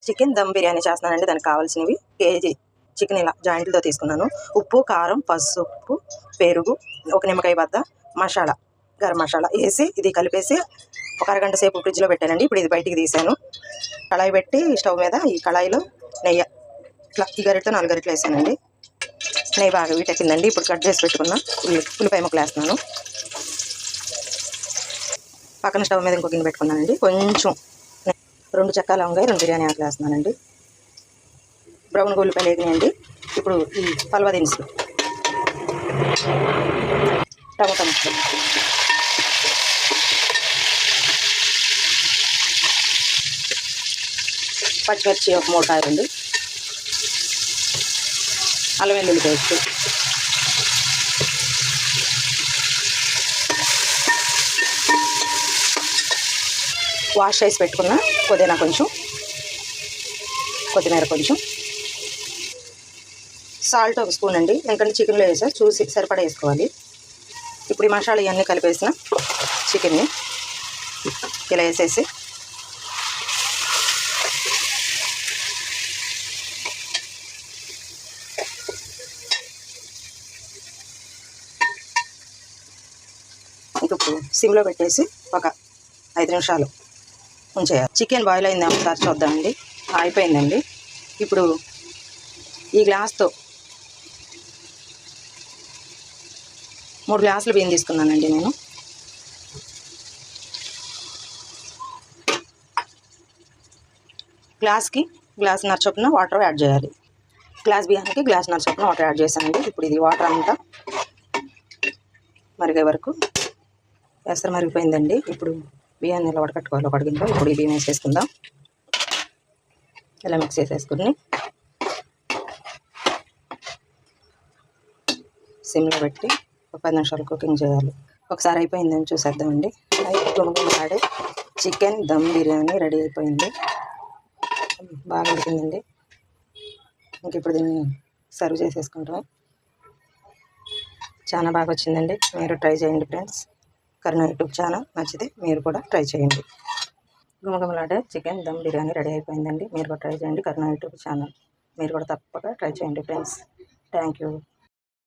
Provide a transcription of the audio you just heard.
Chicken dum biryani చేస్తున్నానండి. దానికి కావాల్సినవి కేజీ చికెన్ ఇలా జాయింట్లతో తీసుకున్నాను. ఉప్పు, కారం, పసుపు, పెరుగు, ఒక నిమ్మకాయ బద్ద, మసాలా, గరం మసాలా వేసి ఇది కలిపేసి ఒక అరగంట సేపు ఫ్రిడ్జ్లో పెట్టానండి. ఇప్పుడు ఇది బయటికి తీసాను. కళాయి పెట్టి స్టవ్ మీద ఈ కళాయిలో నెయ్యి ఇట్లా ఈ గరిటతో 4 గరిటలు వేసానండి. నెయ్యి బాగా వీటెక్కిందండి. ఇప్పుడు కట్ చేసి పెట్టుకున్న ఉల్లిపాయ ముక్కలు వేస్తున్నాను. పక్కన స్టవ్ మీద ఇంకో గిన్నె పెట్టుకున్నానండి. కొంచెం 2 చెక్క లవంగాయ 2 బిర్యానీ ఆకులు వేస్తున్నానండి. బ్రౌన్ ఉల్లిపాయలు వేగినాయండి. ఇప్పుడు ఈ పల్వ దినుసులు, టమాటా ముక్కలు, పచ్చిమిర్చి ఒక 3 కాయలండి, అల్లం వెల్లుల్లి పేస్ట్, వాష్ చేసి పెట్టుకున్న పుదీనా కొంచెం, కొత్తిమీర కొంచెం, సాల్ట్ ఒక స్పూన్ అండి. ఎందుకంటే చికెన్లో వేసా చూసి సరిపడా వేసుకోవాలి. ఇప్పుడు ఈ మసాలా ఇవన్నీ కలిపేసిన చికెన్ని ఇలా వేసేసి ఇప్పుడు సిమ్లో పెట్టేసి ఒక 5 నిమిషాలు ఉంచేయాలి. చికెన్ బాయిల్ అయింది ఒకసారి చూద్దామండి. అయిపోయిందండి. ఇప్పుడు ఈ గ్లాస్తో 3 గ్లాసులు బియ్యం తీసుకున్నానండి నేను. గ్లాస్కి గ్లాసున్నర చొప్పున వాటర్ యాడ్ చేయాలి. గ్లాస్ బియ్యానికి గ్లాసున్నర చొప్పున వాటర్ యాడ్ చేశానండి. ఇప్పుడు ఇది వాటర్ అంతా మరిగే వరకు వేస్తారు. మరిగిపోయిందండి. ఇప్పుడు బియ్యాన్ని ఇలా వడకట్టుకోవాలి. ఒక గిన్నెలో ఇప్పుడు ఈ బియ్యం వేసేసుకుందాం. ఇలా మిక్స్ చేసేసుకుని సిమ్లో పెట్టి ఒక 10 నిమిషాలు కుకింగ్ చేయాలి. ఒకసారి అయిపోయిందని చూసేద్దామండి. గుమగుమలాడే చికెన్ దమ్ బిర్యానీ రెడీ అయిపోయింది. బాగా ఉడికిందండి. ఇంక ఇప్పుడు దీన్ని సర్వ్ చేసేసుకుంటాం. చాలా బాగా వచ్చిందండి. మీరు ట్రై చేయండి ఫ్రెండ్స్. కరుణ యూట్యూబ్ ఛానల్ నచ్చితే మీరు కూడా ట్రై చేయండి. గుమగుమలాడే చికెన్ దమ్ బిర్యానీ రెడీ అయిపోయిందండి. మీరు కూడా ట్రై చేయండి. కరుణ యూట్యూబ్ ఛానల్ మీరు కూడా తప్పక ట్రై చేయండి ఫ్రెండ్స్. Thank you.